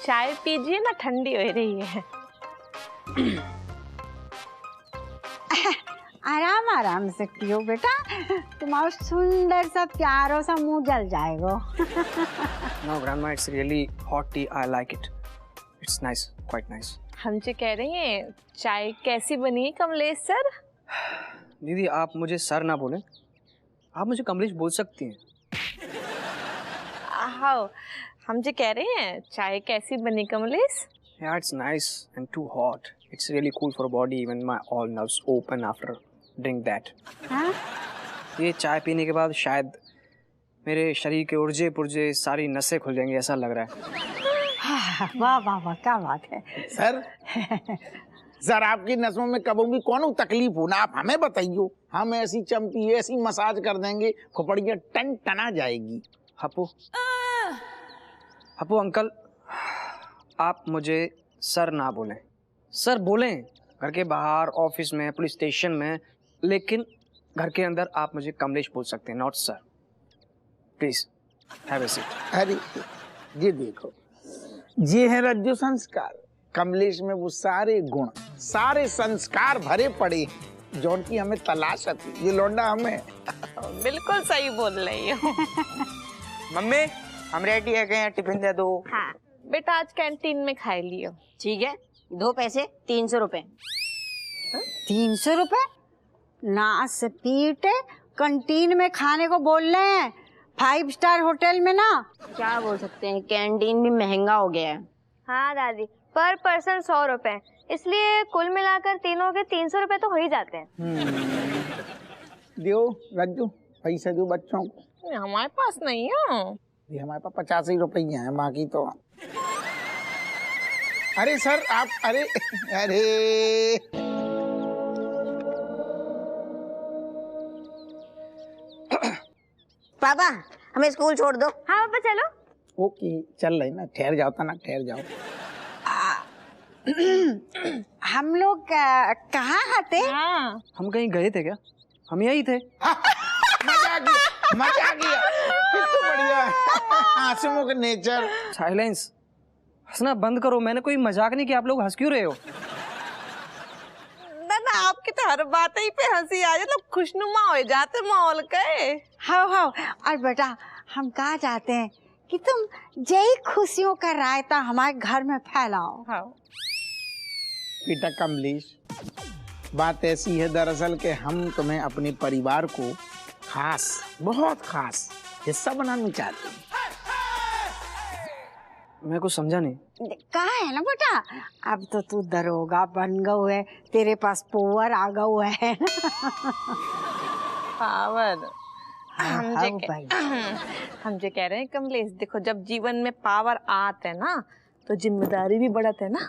चाय पीजिए ना, ठंडी हो रही है। आराम आराम से पियो बेटा, तुम्हारा सुंदर सा प्यारो सा मुंह जल जाएगा। No, grandma, it's really hot tea. I like it. It's nice, quite nice. हम जो कह रहे हैं चाय कैसी बनी है कमलेश सर? दीदी आप मुझे सर ना बोलें, आप मुझे कमलेश बोल सकती हैं। हाँ, हम जो कह रहे हैं चाय कैसी बनी Kamlesh? Yeah, it's nice and too hot. It's really cool for body. Even my all nerves open after drink that. हाँ? ये चाय पीने के बाद शायद मेरे शरीर के उर्जे पुर्जे सारी नसें खुल जाएंगी, ऐसा लग रहा है। वाह वाह वाह, क्या बात है सर। सर आपकी नसों में कभी भी कौन तकलीफ हो ना, आप हमें बताइए, हम ऐसी चंपी ऐसी मसाज कर देंगे खोपड़ियाँ टन टना जाएगी। हप्पू हप्पू अंकल, आप मुझे सर ना बोलें। सर बोलें घर के बाहर, ऑफिस में, पुलिस स्टेशन में, लेकिन घर के अंदर आप मुझे कमलेश बोल सकते हैं, not sir. Please have a seat. अरे ये देखो, ये है रज्जु संस्कार। कमलेश में वो सारे गुण सारे संस्कार भरे पड़े जौन की हमें तलाश थी। ये लौंडा हमें बिल्कुल सही बोल रही हो। मम्मी हम रेडी है, गए टिफिन दे दो। हाँ बेटा आज कैंटीन में खाई लियो। ठीक है, 2 पैसे 300 रुपए। 300 रुपए? ना से पीटे कंटीन में खाने को बोल रहे हैं, 5 स्टार होटल में ना। क्या बोल सकते हैं, कैंटीन भी महंगा हो गया है। हाँ दादी, पर पर्सन 100 रुपए, इसलिए कुल मिलाकर तीनों के 300 रुपए तो हो ही जाते हैं। दियो रज्जू, पैसे दो बच्चों को। हमारे पास नहीं है। ये हमारे पास 85 रुपये हैं, बाकी तो। अरे सर आप, अरे अरे पापा हमें स्कूल छोड़ दो। हाँ पापा चलो। ओके चल रही ना, ठहर जाओ तना, ठहर जाओ। हम लोग कहाँ आते? हाँ। हम कहीं गए थे क्या? हम यही थे। मजा आ गया, मजा आ गया, कितना बढ़िया। आसिमों के नेचर। साइलेंस, हंसना बंद करो। मैंने कोई मजाक नहीं किया, आप लोग हंस क्यों रहे हो? ना आपकी तो हर बात ही पे हंसी आ जाए, लोग खुशनुमा हो जाते माहौल के। हाँ हाँ, और बेटा हम कहा चाहते हैं कि तुम यही खुशियों का रायता हमारे घर में फैलाओ। हाँ। बेटा कमलेश, बात ऐसी है दरअसल कि हम तुम्हें अपने परिवार को खास, बहुत खास हिस्सा बनाना चाहते हैं। मैं कुछ समझा नहीं। कहा है ना बेटा, अब तो तू दरोगा बन गयो है, तेरे पास पावर आ गयो है। पावर? भाई हम जो कह रहे हैं कमलेश, देखो जब जीवन में पावर आते है ना तो जिम्मेदारी भी बढ़त है ना।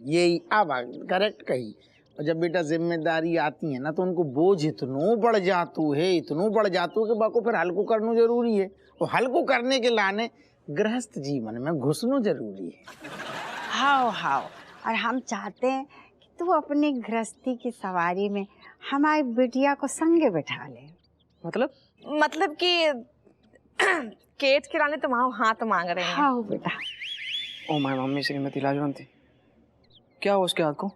यही अब करेक्ट कही। और जब बेटा जिम्मेदारी आती है ना तो उनको बोझ इतनो बढ़ जातू है, इतनो बढ़ जातू कि बाको फिर हल्को करना जरूरी है। और हल्को करने के लाने गृहस्थ जीवन में घुसना जरूरी है। हाँ हाँ, और हम चाहते हैं कि तू अपनी गृहस्थी की सवारी में हमारी बिटिया को संगे बैठा ले। मतलब कि केच खिलाने तुम्हारा हाथ मांग रहे हैं। हाँ बेटा। ओ माय मम्मी श्रीमती लाजवंती, क्या हो उसके हाथ को?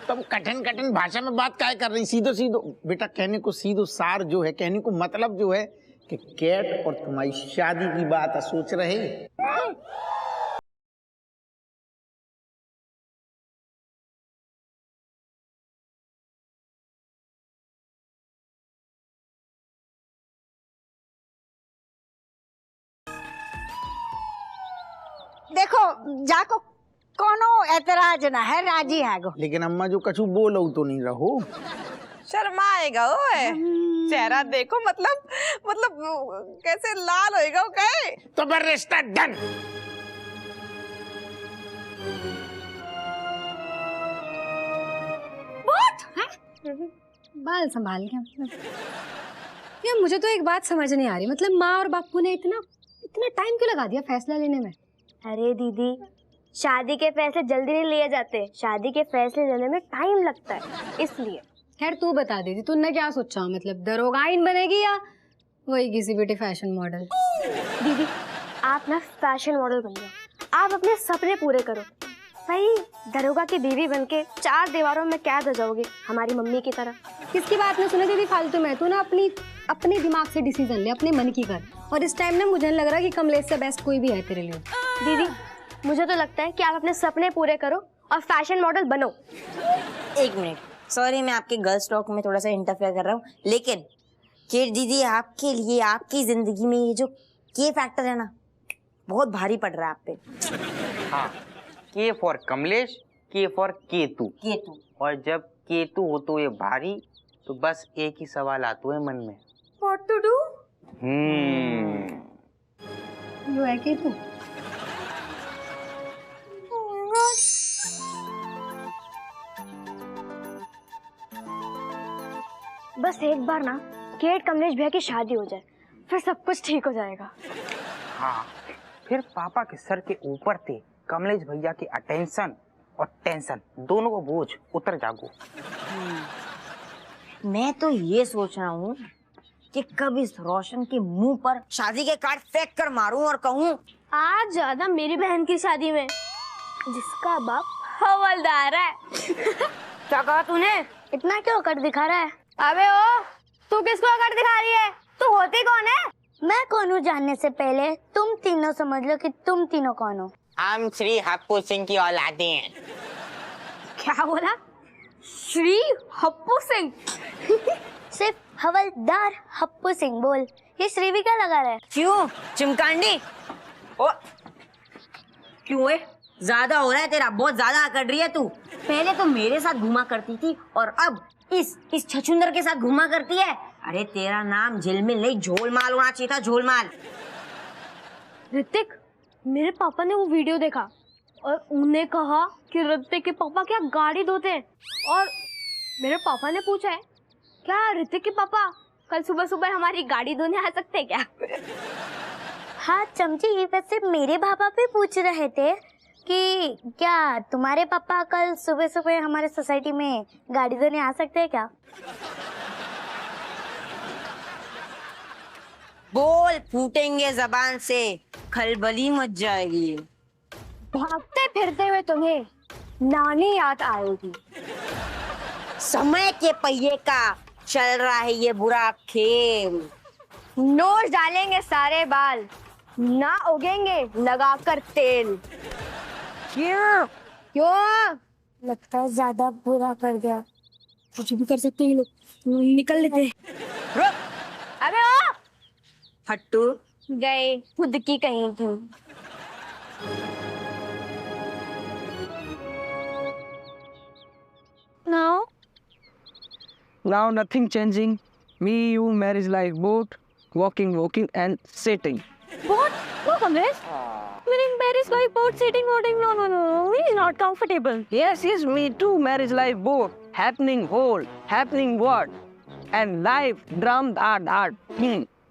तब कठिन कठिन भाषा में बात क्या कर रही? सीधो सीधो बेटा, कहने को सीधो सार जो है, कहने को मतलब जो है कि कैट और तुम्हारी शादी की बात सोच रहे। देखो जाको कोनो एतराज ना है, राजी है गो। लेकिन अम्मा जो कछु बोलो तो नहीं रहो। शर्माएगा ओए, चेहरा देखो, मतलब कैसे लाल होएगा वो कहे। तो फिर रिश्ता डन। बाल संभाल के यार, मुझे तो एक बात समझ नहीं आ रही, मतलब माँ और बापू ने इतना टाइम क्यों लगा दिया फैसला लेने में? अरे दीदी, शादी के फैसले जल्दी नहीं लिए जाते, शादी के फैसले लेने में टाइम लगता है, इसलिए। खैर तू बता दीदी, तूने क्या सोचा? मतलब दरोगाइन बनेगी या वही किसी ब्यूटी फैशन मॉडल? दीदी आप ना फैशन मॉडल बन जाओ, आप अपने सपने पूरे करो। भाई दरोगा की बीवी बनके 4 दीवारों में कैद हो जाओगे हमारी मम्मी की तरह। किसकी बात न सुने दीदी फालतू में। तू ना अपने दिमाग से डिसीजन ले, अपने मन की कर। और इस टाइम ना मुझे नहीं लग रहा कि कमलेश से बेस्ट कोई भी है तेरे लिए। दीदी मुझे तो लगता है कि आप अपने सपने पूरे करो और फैशन मॉडल बनो। 1 मिनट, सॉरी मैं आपके गर्ल्स टॉक में थोड़ा सा इंटरफेयर कर रहा हूँ, लेकिन किड दीदी आपके लिए आपकी जिंदगी में ये जो के फैक्टर है ना बहुत भारी पड़ रहा है आप पे। हाँ, के फॉर कमलेश, के फॉर केतु। केतु। और जब केतु हो तो ये भारी, तो बस एक ही सवाल आता है मन में, What to do? जो है कि तू बस एक बार ना केट कमलेश भैया की शादी हो जाए, फिर सब कुछ ठीक हो जाएगा। हाँ, फिर पापा के सर के ऊपर थे कमलेश भैया की अटेंशन और टेंशन, दोनों को बोझ उतर जागो। मैं तो ये सोच रहा हूँ कि कब इस रोशन के मुंह पर शादी के कार्ड फेंक कर मारूं और कहूँ आज ज्यादा मेरी बहन की शादी में जिसका बाप हवलदार है। क्या कहा तूने? इतना क्यों कट दिखा रहा है? अबे ओ, तू किसको कट दिखा रही है? तू होती कौन है? मैं कौन हूँ जानने से पहले तुम तीनों समझ लो कि तुम तीनों कौन हो। हम श्री हप्पू सिंह की औलादे हैं। क्या बोला? श्री हप्पू सिंह? सिर्फ हवलदार हप्पू सिंह बोल, ये श्री भी क्या लगा रहा है? क्यों चिमकांडी? ओ क्यों है? ज्यादा हो रहा है तेरा, बहुत ज्यादा कर रही है तू। पहले तो मेरे साथ घुमा करती थी और अब इस छछुंदर के साथ घुमा करती है। अरे तेरा नाम झिलमिल नहीं झोलमाल होना चाहिए था, झोलमाल। ऋतिक, मेरे पापा ने वो वीडियो देखा और उन्हें कहा कि ऋतिक के पापा क्या गाड़ी धोते हैं, और मेरे पापा ने पूछा है क्या ऋतिक के पापा कल सुबह सुबह हमारी गाड़ी धोने आ सकते हैं क्या? हाँ चमची, वैसे मेरे पापा भी पूछ रहे थे कि क्या तुम्हारे पापा कल सुबह सुबह हमारे सोसाइटी में गाड़ी धोने आ सकते हैं क्या? बोल, फूटेंगे जबान से, खलबली मच जाएगी। भागते फिरते हुए तुम्हें नानी याद आएगी। समय के पहिए का चल रहा है ये बुरा खेल। नोच डालेंगे सारे बाल, ना उगेंगे लगाकर तेल। क्यों? लगता है ज्यादा बुरा कर दिया। कुछ भी कर सकते हैं ये लोग, निकल लेते। रुक, अबे ओ, हट्टू गए खुद की कहीं थी। Now nothing changing. Me, you, marriage like boat, walking, and sitting. What? No, Kamlesh. Meaning marriage like boat, sitting. No. He is not comfortable. Yes, me too. Marriage like boat, happening whole, happening what, and live drum art.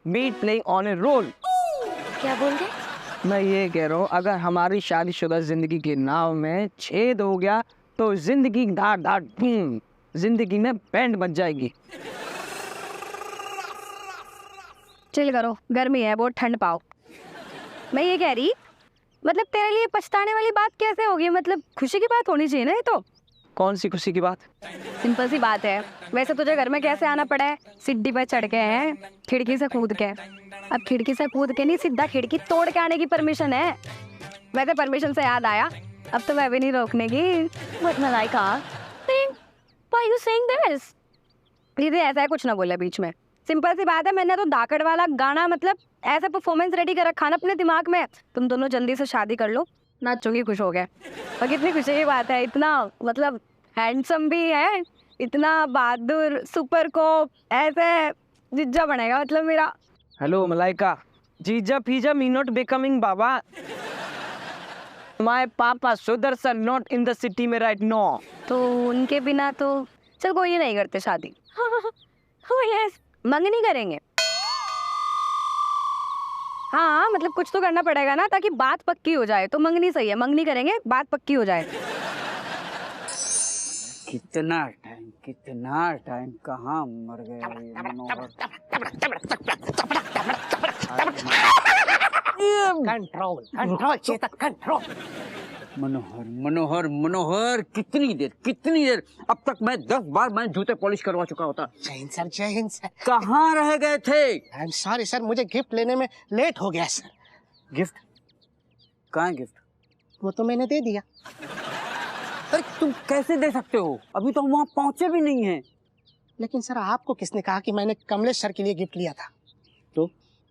Beat playing on a roll. क्या बोल गए? मैं ये कह रहा हूँ, अगर हमारी शादीशुदा जिंदगी की नाव में छेद हो गया तो जिंदगी जिंदगी में बैंड बज जाएगी। चिल करो, गर्मी है बहुत, ठंड पाओ। मैं ये कह रही, मतलब तेरे लिए पछताने वाली बात कैसे होगी? मतलब खुशी की बात होनी चाहिए ना। ये तो कौन सी खुशी की बात? सिंपल सी बात है। वैसे तुझे घर में कैसे आना पड़ा है? सीढ़ी पे चढ़ के है, खिड़की से कूद के। अब खिड़की से कूद के नहीं, सीधा खिड़की तोड़ के आने की परमिशन है। वैसे परमिशन से याद आया, अब तो मैं भी नहीं रोकने की। But Malaika, Why are you saying this? दीदी ऐसा है, कुछ ना बोले बीच में। सिंपल सी बात है, मैंने तो धाकड़ वाला गाना मतलब ऐसा परफॉर्मेंस रेडी कर रखा ना अपने दिमाग में, तुम दोनों जल्दी से शादी कर लो, नाचोगी, खुश हो गए। और कितनी खुशी की बात है, इतना मतलब हैंडसम भी है, इतना बहादुर, सुपर को ऐसे जीजा बनेगा मतलब मेरा। हेलो मलाइका, जीजा फीजा मी नॉट बिकमिंग बाबा। My papa Sudarshan not in the city में राइट नो। तो उनके बिना तो चल कोई नहीं करते शादी। oh yes, मंगनी करेंगे। हाँ मतलब कुछ तो करना पड़ेगा ना, ताकि बात पक्की हो जाए। तो मंगनी सही है, मंगनी करेंगे, बात पक्की हो जाए। कितना टाइम कहाँ मर गया ये मनोहर। कंट्रोल कंट्रोल चेतन कंट्रोल। मनोहर मनोहर मनोहर, कितनी देर, अब तक मैं 10 बार मैं जूते पॉलिश करवा चुका होता। जय हिंद सर। कहाँ रह गए थे? आई एम सॉरी सर, मुझे गिफ्ट लेने में लेट हो गया सर। गिफ्ट? कहाँ है गिफ्ट? वो तो मैंने दे दिया। अरे तुम कैसे दे सकते हो? अभी तो हम वहाँ पहुँचे भी नहीं हैं। लेकिन सर आपको किसने कहा कि मैंने कमलेश सर के लिए गिफ्ट लिया था? तो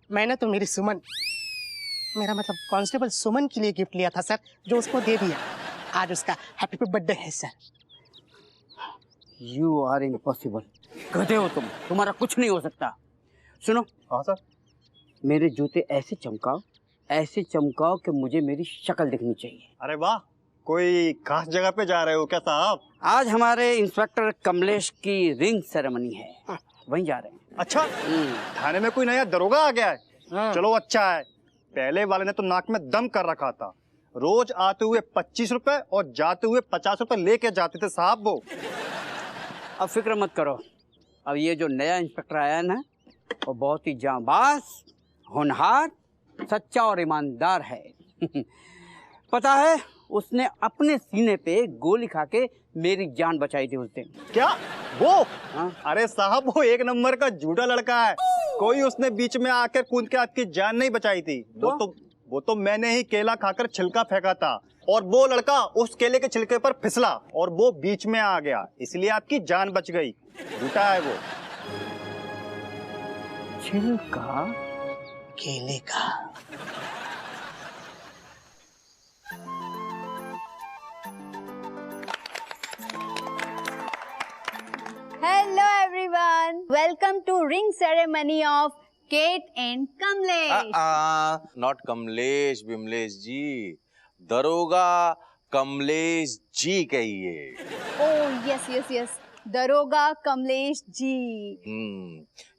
मैंने तो मेरी सुमन, मेरा मतलब कांस्टेबल सुमन के लिए गिफ्ट लिया था सर, जो उसको दे दिया। आज उसका हैप्पी बर्थडे है सर। You are impossible. गधे हो तुम, तुम्हारा कुछ नहीं हो सकता। सुनो। हाँ सर। मेरे जूते ऐसे चमकाओ कि मुझे मेरी शक्ल दिखनी चाहिए। अरे वाह, कोई खास जगह पे जा रहे हो क्या साहब? आज हमारे इंस्पेक्टर कमलेश की रिंग सेरेमनी है, वहीं जा रहे हैं। अच्छा, थाने में कोई नया दरोगा आ गया है? चलो अच्छा है। पहले वाले ने तो नाक में दम कर रखा था। रोज आते हुए 25 रुपए और जाते हुए 50 रुपए लेके जाते थे साहब वो। अब फिक्र मत करो, अब ये जो नया इंस्पेक्टर आया है ना, वो बहुत ही जांबाज, होनहार, सच्चा और ईमानदार है। पता है, उसने अपने सीने पे गोली खा के मेरी जान बचाई थी उस दिन। क्या वो? हाँ? अरे साहब, वो एक नंबर का झूठा लड़का है। कोई उसने बीच में आकर कूद के आपकी जान नहीं बचाई थी। वो तो मैंने ही केला खाकर छिलका फेंका था और वो लड़का उस केले के छिलके पर फिसला और वो बीच में आ गया, इसलिए आपकी जान बच गई। झूठा है वो। छिलका केले का। Hello everyone, welcome to ring ceremony of Kate and Kamlesh. Not Kamlesh Vimlesh ji, दरोगा कमलेश जी कहिए। Oh yes, दरोगा कमलेश जी।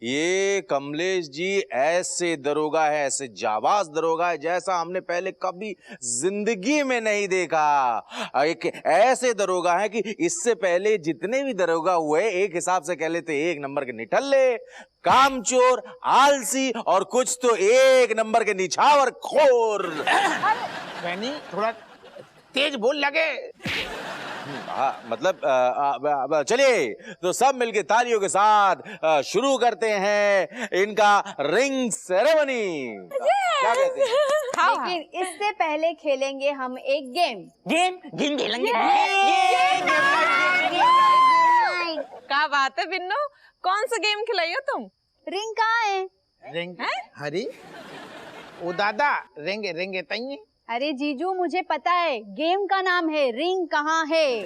ये कमलेश जी ऐसे दरोगा है, ऐसे जाबाज दरोगा है जैसा हमने पहले कभी जिंदगी में नहीं देखा। एक ऐसे दरोगा है कि इससे पहले जितने भी दरोगा हुए एक हिसाब से कह लेते एक नंबर के निठल्ले, कामचोर, आलसी और कुछ तो एक नंबर के निछावर खोर। बहनी थोड़ा तेज बोल लगे। मतलब चलिए तो सब मिलके तालियों के साथ शुरू करते हैं इनका रिंग सेरेमनी। क्या कहते हैं? लेकिन इससे पहले खेलेंगे हम एक गेम। गेम खेलेंगे। क्या बात है बिन्नू, कौन सा गेम खिलाई हो तुम? रिंग कहाँ है? रिंग हरी ओ दादा, रेंगे रेंगे तइए। अरे जीजू, मुझे पता है, गेम का नाम है रिंग कहाँ है।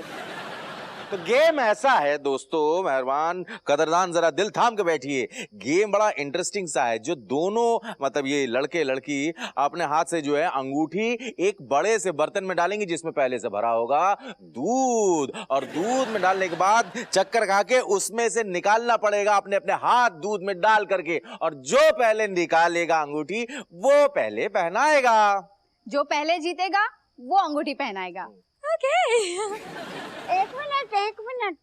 तो गेम ऐसा है दोस्तों, मेहरबान कदरदान जरा दिल थाम के बैठिए। गेम बड़ा इंटरेस्टिंग सा है। जो दोनों मतलब ये लड़के लड़की अपने हाथ से जो है अंगूठी एक बड़े से बर्तन में डालेंगे जिसमें पहले से भरा होगा दूध, और दूध में डालने के बाद चक्कर खा के उसमें से निकालना पड़ेगा अपने अपने हाथ दूध में डाल करके, और जो पहले निकालेगा अंगूठी वो पहले पहनाएगा। जो पहले जीतेगा वो अंगूठी पहनाएगा। एक मिनट,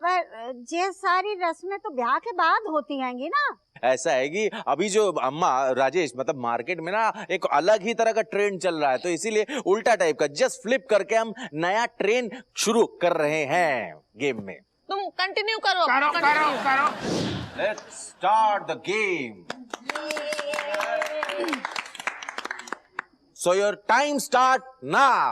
पर ये सारी रस्में तो ब्याह के बाद होती हैंगी ना? ऐसा है कि अभी जो अम्मा राजेश मतलब मार्केट में ना एक अलग ही तरह का ट्रेंड चल रहा है, तो इसीलिए उल्टा टाइप का जस्ट फ्लिप करके हम नया ट्रेंड शुरू कर रहे हैं गेम में। तुम कंटिन्यू करो। Let's start the game. So your time start now.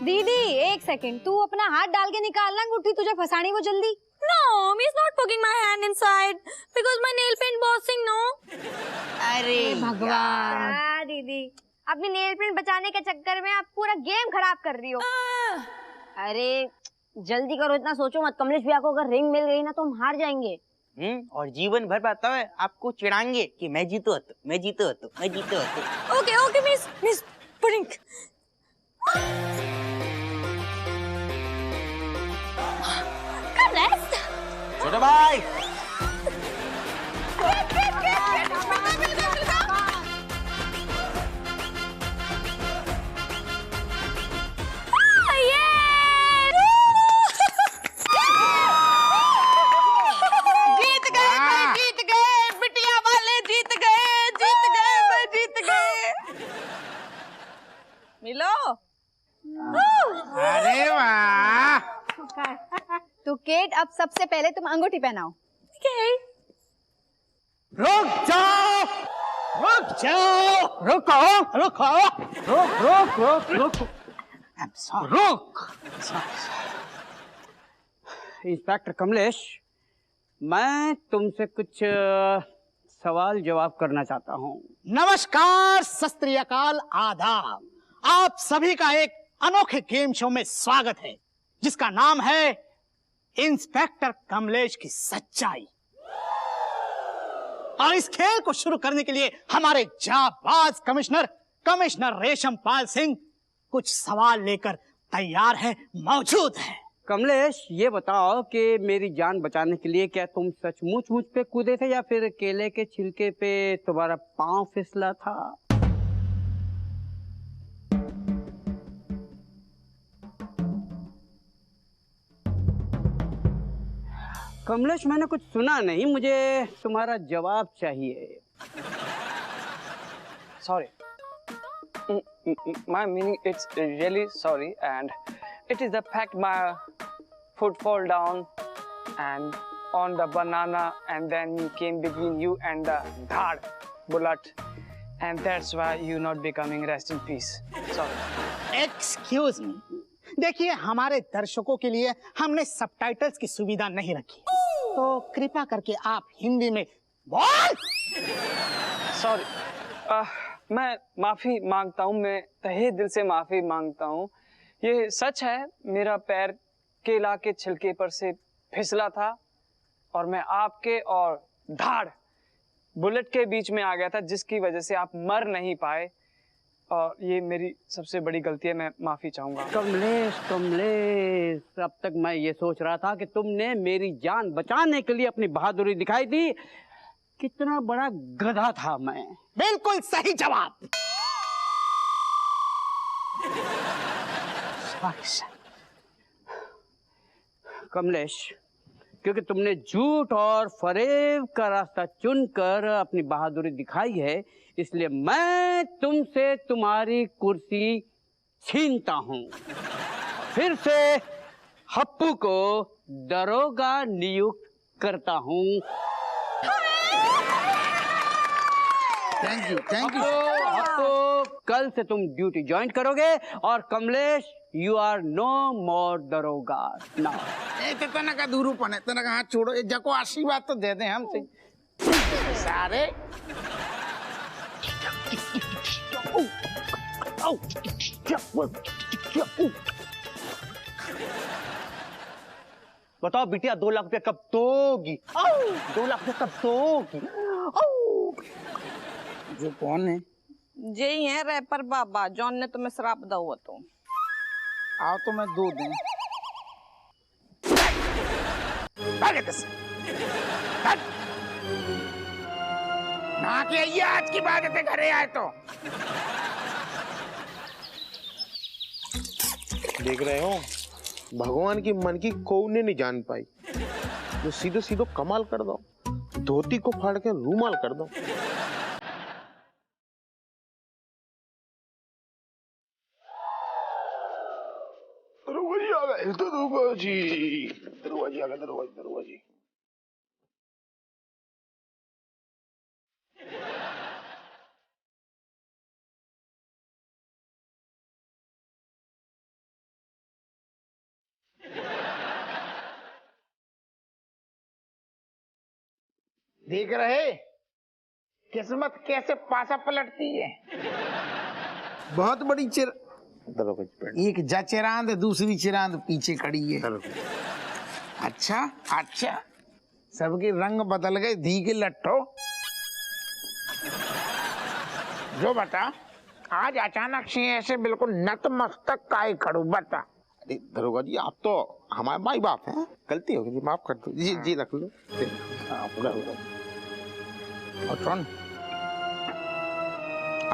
दीदी एक सेकंड, तू अपना हाथ डाल के निकालना अंगूठी, तुझे फंसानी वो जल्दी। No, he's not poking my hand inside because my nail paint bossing, no. अरे भगवान। दीदी अपनी नेल पेंट बचाने के चक्कर में आप पूरा गेम खराब कर रही हो। अरे जल्दी करो, इतना सोचो मत। कमलेश भैया को अगर रिंग मिल गई ना तो हम हार जाएंगे। और जीवन भर बताओ आपको चिढ़ाएंगे कि मैं जीतो तो। Okay, miss Pink. Kamlesh. छोटे भाई केट, अब सबसे पहले तुम अंगूठी पहनाओ। रुक जाओ, रुक जाओ, रुको, रुको, रुक रुक रुक रुक रुक। इंस्पेक्टर कमलेश, मैं तुमसे कुछ सवाल जवाब करना चाहता हूँ। नमस्कार, सत श्री अकाल, आदाब। आप सभी का एक अनोखे गेम शो में स्वागत है जिसका नाम है इंस्पेक्टर कमलेश की सच्चाई। और इस खेल को शुरू करने के लिए हमारे जाबाज कमिश्नर रेशमपाल सिंह कुछ सवाल लेकर तैयार है, मौजूद है। कमलेश, ये बताओ कि मेरी जान बचाने के लिए क्या तुम सचमुच मुझ पे कूदे थे या फिर केले के छिलके पे तुम्हारा पांव फिसला था? कमलेश, मैंने कुछ सुना नहीं, मुझे तुम्हारा जवाब चाहिए। Sorry. My meaning, it's really sorry, and it is the fact my foot fall down and on the banana, and then you came between you and the dhad bullet, and that's why you not becoming rest in peace. Sorry. Excuse me. देखिए, हमारे दर्शकों के लिए हमने subtitles की सुविधा नहीं रखी, तो कृपा करके आप हिंदी में बोल। सॉरी, मैं माफी मांगता हूँ, मैं तहे दिल से माफी मांगता हूँ। ये सच है, मेरा पैर केला के छिलके पर से फिसला था और मैं आपके और धाड़ बुलेट के बीच में आ गया था, जिसकी वजह से आप मर नहीं पाए, और ये मेरी सबसे बड़ी गलती है। मैं माफी चाहूंगा। कमलेश, अब तक मैं ये सोच रहा था कि तुमने मेरी जान बचाने के लिए अपनी बहादुरी दिखाई दी। कितना बड़ा गधा था मैं। बिल्कुल सही जवाब। कमलेश, क्योंकि तुमने झूठ और फरेब का रास्ता चुनकर अपनी बहादुरी दिखाई है, इसलिए मैं तुमसे तुम्हारी कुर्सी छीनता हूं। फिर से हप्पू को दरोगा नियुक्त करता हूं। Thank you, thank you. Happu, कल से तुम ड्यूटी ज्वाइन करोगे, और कमलेश, यू आर नो मोर दरोगा नाउ। तना का दूरूपन है, तना का हाथ छोड़ो, ये जको आशीर्वाद तो दे दें हमसे सारे। बताओ बिटिया, 2 लाख रुपया कब दोगी? 2 लाख रुपया कब दोगी? जो कौन है? यही है रैपर बाबा, जॉन ने तुम्हें श्राप दा हुआ तो। आओ तो मैं 2 दूं। ना के आइए, आज की बात है, घरे आए तो। देख रहे हो, भगवान की मन की कोई नहीं जान पाई। जो सीधो सीधो कमाल कर दो, धोती को फाड़ के रूमाल कर दो। दरोगा जी आ गए, दरोगा जी। देख रहे किस्मत कैसे पासा पलटती है। बहुत बड़ी एक जचरांद, दूसरी चिरांद पीछे खड़ी है। अच्छा अच्छा, सबके रंग बदल गए, धी के लट्ठो। जो बता, आज अचानक से ऐसे बिल्कुल नतमस्तक काहे खड़ू, बता। अरे दरोगा जी, आप तो हमारे माई बाप हैं, गलती हो गई, माफ कर दो जी। जी रख लो। और सुन,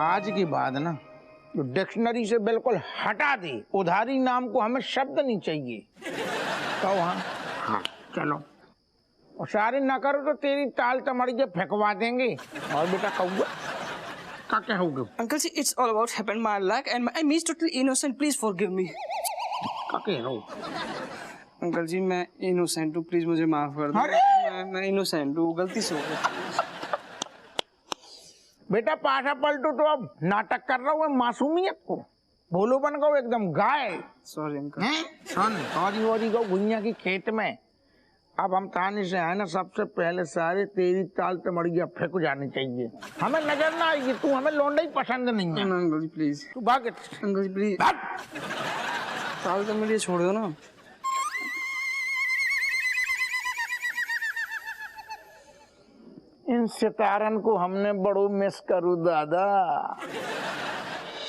आज के बाद ना तो डिक्शनरी से बिल्कुल हटा दे, उधारी नाम को हमें शब्द नहीं चाहिए। तो हाँ, चलो। और सारे ना करो तो तेरी ताल तमड़ी जब फेंकवा देंगे। और बेटा कौआ का क्या होगा? Uncle ji, it's all about happened my luck and I mean totally innocent. Please forgive me. का क्या हो? अंकल जी मैं इनोसेंट हूँ, प्लीज मुझे माफ कर दो। मैं इनोसेंट हूँ, गलती से हो गया। बेटा पाछा पलटो तो अब नाटक कर रहा हूँ मासूमियत को, भोलो बन गो एकदम गाय। Sorry uncle. सुन सॉरी वॉरी गो गुइया की खेत में। अब हम थाने से आए ना, सबसे पहले सारे तेरी ताल तमड़िया फेंक जानी चाहिए, हमें नजर ना आएगी। तू हमें लौंडा ही पसंद नहीं है। अंकल जी प्लीज, तू भाग। अंकल जी प्लीज, ताल तमड़िया छोड़ दो ना। इन सितारन को हमने बड़ो मिस करूँ दादा।